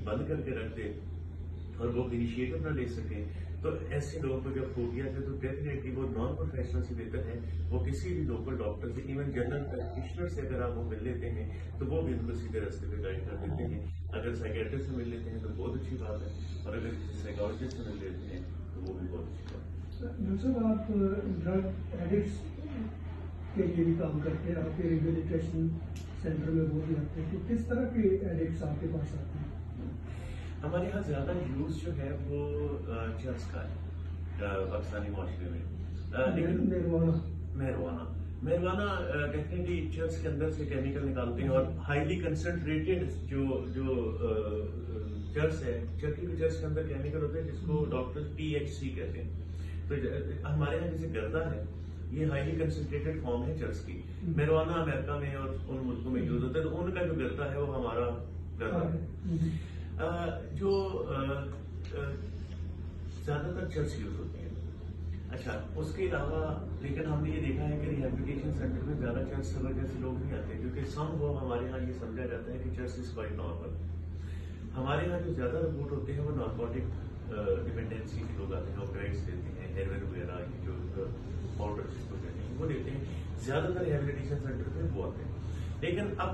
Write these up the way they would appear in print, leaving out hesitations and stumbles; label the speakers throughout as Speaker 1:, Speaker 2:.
Speaker 1: बंद करके रख दे और वो इनिशिएटिव ना ले सके, तो ऐसे लोगों को जब फोबिया है तो डेफिनेटली वो नॉन प्रोफेशनल से बेहतर है वो किसी भी लोकल डॉक्टर से, इवन जनरल प्रैक्टिशनर से अगर आप वो मिल लेते हैं तो वो भी उनको सीधे रास्ते पे गाइड कर देते हैं। अगर साइकेट्रिस्ट से मिल लेते हैं तो बहुत अच्छी बात है, और अगर किसी साइकोलॉजिस्ट से मिल लेते हैं तो वो भी बहुत अच्छी बात है।
Speaker 2: डॉक्टर आप ड्रग एडिक्ट्स के लिए भी काम करते हैं, आपके रिहेबिलिटेशन सेंटर में वो भी आते हैं, तो किस तरह के एडिक्ट्स आपके पास आते हैं?
Speaker 1: हमारे यहाँ ज्यादा यूज जो है वो चर्च का है पाकिस्तानी माशरे में, लेकिन मेहरवाना डेफिनेटली चर्च के अंदर से केमिकल निकालते हैं और हाईली कंसंट्रेटेड जो चर्च है, चर्च के अंदर केमिकल होते हैं जिसको डॉक्टर THC कहते हैं। तो हमारे यहाँ जैसे गर्दा है ये हाईली कंसंट्रेटेड फॉर्म है चर्च की। मेहरवाना अमेरिका में और उन मुल्कों में यूज होता है, तो उनका जो गर्दा है वो हमारा गर्दा है। जो ज्यादातर चर्च यूज होती है। अच्छा, उसके अलावा लेकिन हमने ये देखा है कि रिहेबिलिटेशन सेंटर में ज्यादा चर्च सबर जैसे लोग नहीं आते, क्योंकि सम वो हमारे यहाँ ये समझा जाता है कि चर्च इज क्वाइट नॉर्मल। हमारे यहाँ जो ज्यादा रिपोर्ट होते हैं वो नार्कोटिक डिपेंडेंसी के लोग आते हैं, ऑपरेट्स लेते हैं, हेरोइन वगैरह जो पाउडर जिसको कहते हैं वो लेते हैं, ज्यादातर रिहेबिलिटेशन सेंटर पे वो आते हैं। लेकिन अब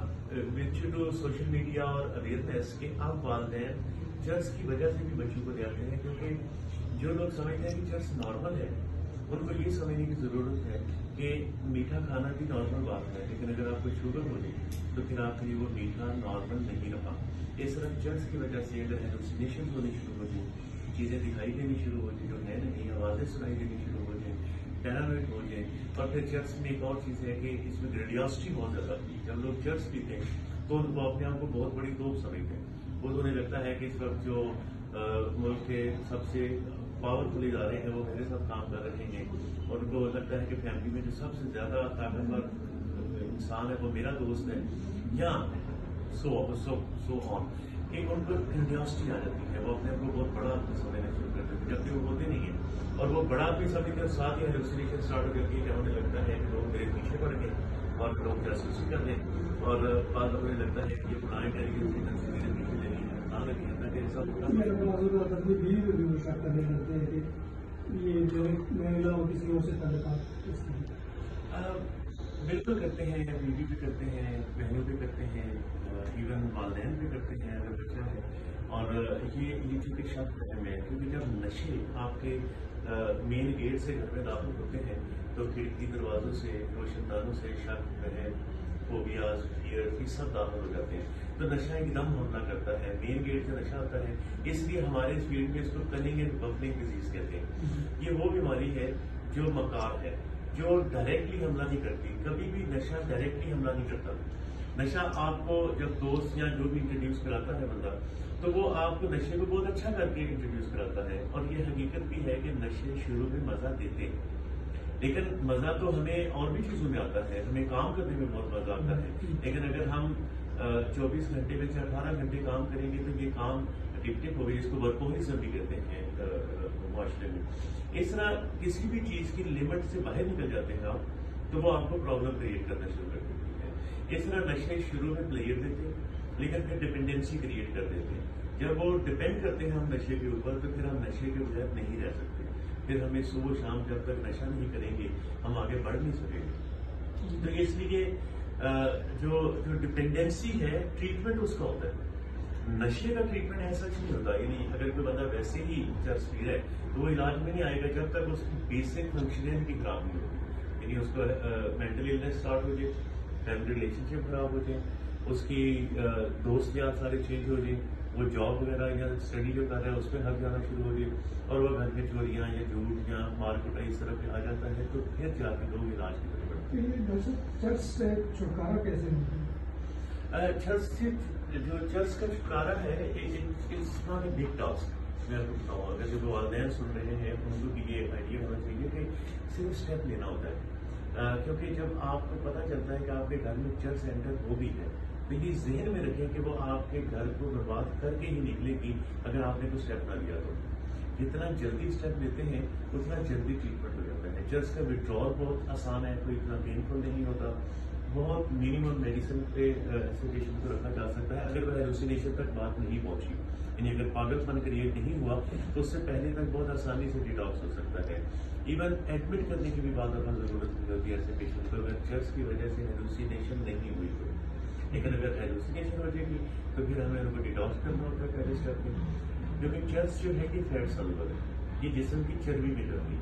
Speaker 1: विद टू सोशल मीडिया और अवेयरनेस के अब वालिदैन चर्च की वजह से भी बच्चों को ले आते हैं, क्योंकि जो लोग समझते हैं कि चर्च नॉर्मल है उनको ये समझने की जरूरत है कि मीठा खाना भी नॉर्मल बात है, लेकिन अगर आपको शुगर हो जाए तो फिर आपके लिए वो मीठा नॉर्मल नहीं रहा। इस तरह चर्च की वजह से अगर हेलुसिनेशन होनी शुरू हो जाए, चीजें दिखाई देनी शुरू हो जाए जो है नहीं, आवाजें सुनाई देनी शुरू हो जाए, पैरानॉइड हो जाए। और फिर चर्च में एक और चीज है कि इसमें ग्रेडियोसिटी बहुत ज्यादा थी। जब लोग चर्च पीते हैं तो उनको अपने आप को बहुत बड़ी तोप समझते हैं, वो तो उन्हें लगता है कि इस वक्त जो मुल्क के सबसे पावरफुल इदारे हैं वो मेरे साथ काम कर रहे हैं, और उनको लगता है कि फैमिली में जो सबसे ज्यादा ताकतवर इंसान है वो मेरा दोस्त है, या सो ऑन। एक उनको क्यूरियोसिटी आ जाती है, वो अपने आप को बहुत बड़ा आदमी समझना शुरू कर देते हैं, जबकि वो होते नहीं है। और वो बड़ा आदमी समझते हैं, साथ ही हेलुसिनेशन स्टार्ट हो जाती है कि हमें लगता है कि लोग मेरे पीछे पड़ गए और लोग जासूसी कर दें, और बाद में मुझे लगता है कि ये पुराने इंटेलिजेंस मेरे पीछे ले रही है, ना लगी है मेरे साथ
Speaker 2: ये जो महिला और किसी और से ताल्लुकात
Speaker 1: बिल्कुल करते हैं, बीवी भी करते हैं, बहनों भी करते हैं, इवन वालिदैन भी करते हैं अगर बच्चा है। और ये चूंकि शक है, क्योंकि जब नशे आपके मेन गेट से घर में दाखिल होते हैं तो खिड़की दरवाजों से, रोशनदानों से शक, बहन, फोबियाज, फियर, ये सब दाखिल हो जाते हैं। तो नशा एकदम हमला करता है, मेन गेट से नशा आता है, इसलिए हमारे इस फील्ड में इसको कनिंग एंड बफलिंग डिजीज कहते हैं। ये वो बीमारी है जो मकार है, जो डायरेक्टली हमला नहीं करती। कभी भी नशा डायरेक्टली हमला नहीं करता। नशा आपको जब दोस्त या जो भी इंट्रोड्यूस कराता है बंदा, तो वो आपको नशे को बहुत अच्छा करके इंट्रोड्यूस कराता है। और ये हकीकत भी है कि नशे शुरू में मजा देते हैं, लेकिन मजा तो हमें और भी चीजों में आता है, हमें काम करने में बहुत मजा आता है। लेकिन अगर हम 24 घंटे में से 18 घंटे काम करेंगे तो ये काम एडिक्टिव हो गई, इसको वर्कोहोलिज्म भी कहते हैं माशरे में। इस तरह किसी भी चीज की लिमिट से बाहर निकल जाते हैं आप, तो वो आपको प्रॉब्लम क्रिएट करना शुरू कर देती है। इस तरह नशे शुरू में प्लेयर देते हैं, लेकिन फिर डिपेंडेंसी क्रिएट कर देते हैं। जब वो डिपेंड करते हैं हम नशे के ऊपर, तो फिर हम नशे के बगैर नहीं रह सकते। फिर हमें सुबह शाम जब तक नशा नहीं करेंगे हम आगे बढ़ नहीं सकेंगे। तो इसलिए जो डिपेंडेंसी है, ट्रीटमेंट उसका होता है। नशे का ट्रीटमेंट ऐसा नहीं होता, यानी अगर कोई बंदा वैसे ही चर्च पी रहा है तो वो इलाज में नहीं आएगा जब तक उसकी बेसिक फंक्शनिंग की खराब नहीं होगी। यानी उसका मेंटल इलनेस स्टार्ट हो जाए, फैमिली रिलेशनशिप खराब हो जाए, उसकी दोस्त यार सारे चेंज हो जाए, वो जॉब वगैरह या स्टडी जो कर रहा है उस पर हक जाना शुरू हो जाए, और वो घर में चोरियां या झूठ या मारकुटा इस तरह पे आ जाता है, तो फिर जाके लोग इलाज की तरफ बढ़ते हैं।
Speaker 2: चर्च से छुटकारा कैसे मिलता है?
Speaker 1: चर्च से जो चर्च का छुटकारा है, it's not a big task. मैं बताऊँ, अगर जो वालिदैन सुन रहे हैं उनको भी ये आइडिया होना चाहिए कि सिर्फ स्टेप लेना होता है। क्योंकि जब आपको पता चलता है कि आपके घर में चर्च सेंटर हो भी है, तो ये जहन में रखें कि वो आपके घर को बर्बाद करके ही निकलेगी अगर आपने कोई स्टेप ना लिया तो। जितना जल्दी स्टेप लेते हैं उतना जल्दी ट्रीटमेंट हो जाता है। चर्च का विड्रॉल बहुत आसान है, कोई इतना पेनफुल नहीं होता, بہت منیمم میڈیسن پہ ایسے پیشنٹ کو رکھا جا سکتا ہے اگر وہ ہیلوسینیشن تک بات نہیں پہنچی، یعنی اگر پاگل پن کریٹ نہیں ہوا تو اس سے پہلے تک بہت آسانی سے ڈیٹاکس ہو سکتا ہے. ایون ایڈمٹ کرنے کی بھی بعض دفعہ ضرورت نہیں ہوتی ہے ایسے پیشنٹ کو اگر چرس کی وجہ سے ہیلوسینیشن نہیں ہوئی تو. لیکن اگر ہیلوسینیشن ہو جائے گی تو پھر ہمیں ان کو ڈیٹاکس کرنا ہوتا ہے پہلے اسٹیپ میں، کیونکہ چرس جو ہے یہ فیٹ سولبل ہے، یہ جسم کی چربی میں جاتی ہے،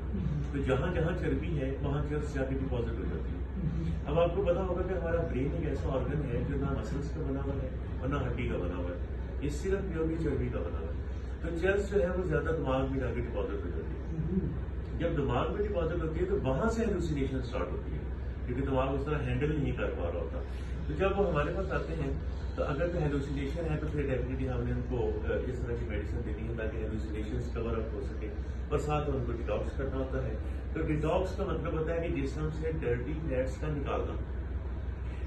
Speaker 1: تو جہاں جہاں چربی ہے وہاں چرس جا کے ڈپازٹ ہو جاتی ہے. اب آپ کو پتا ہوگا کہ ہمارا برین ایک ایسا آرگن ہے جو نہ مسلس کا بنا ہوا ہے اور نہ ہڈی کا بنا ہوا ہے، یہ صرف پیورلی چربی کا بنا ہوا ہے. تو چرس جو ہے وہ زیادہ دماغ میں جا کے ڈپازٹ ہو جاتی ہے. جب دماغ میں ڈپازٹ ہوتی ہے تو وہاں سے ہیلوسینیشن اسٹارٹ ہوتی ہے، کیونکہ دماغ اس طرح ہینڈل نہیں کر پا رہا ہوتا. تو جب وہ ہمارے پاس آتے ہیں تو اگر تو ہیلوسینیشن ہے تو پھر ڈیفینیٹلی ہم نے ان کو اس طرح کی میڈیسن دینی ہے تاکہ ہیلوسینیشن کور اپ ہو سکے، اور ساتھ ان کو ڈیٹاکس کرنا ہوتا ہے. تو ڈیٹاکس کا مطلب ہوتا ہے کہ جسم سے ڈرٹی فیٹس کا نکالنا.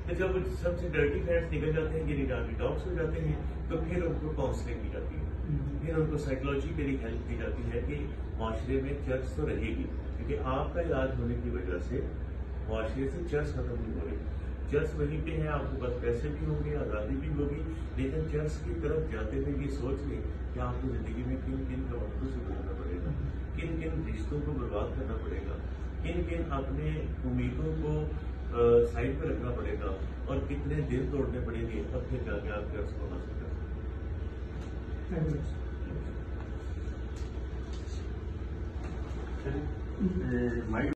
Speaker 1: تو جب جسم سے ڈرٹی فیٹس نکل جاتے ہیں یعنی ڈیٹاکس ہو جاتے ہیں تو پھر ان کو کاؤنسلنگ دی جاتی ہے، پھر ان کو سائیکولوجیکلی ہیلپ دی جاتی ہے کہ معاشرے میں چرس تو رہے گی، کیونکہ آپ کا علاج ہونے کی وجہ سے معاشرے سے چرس ختم نہیں ہو رہی. چرس وہیں پہ ہے، آپ کو بس پیسے بھی ہوں گے، آزادی بھی ہوگی، لیکن چرس کی طرف جاتے ہوئے یہ سوچ لیں کہ آپ کو زندگی میں کن کن وقتوں سے گزرنا پڑے گا، کن کن رشتوں کو برباد کرنا پڑے گا، کن کن اپنے امیدوں کو سائڈ پہ رکھنا پڑے گا، اور کتنے دل توڑنے پڑیں گے، تب پھر جا کے آپ چرس کو حاصل کر سکتے ہیں.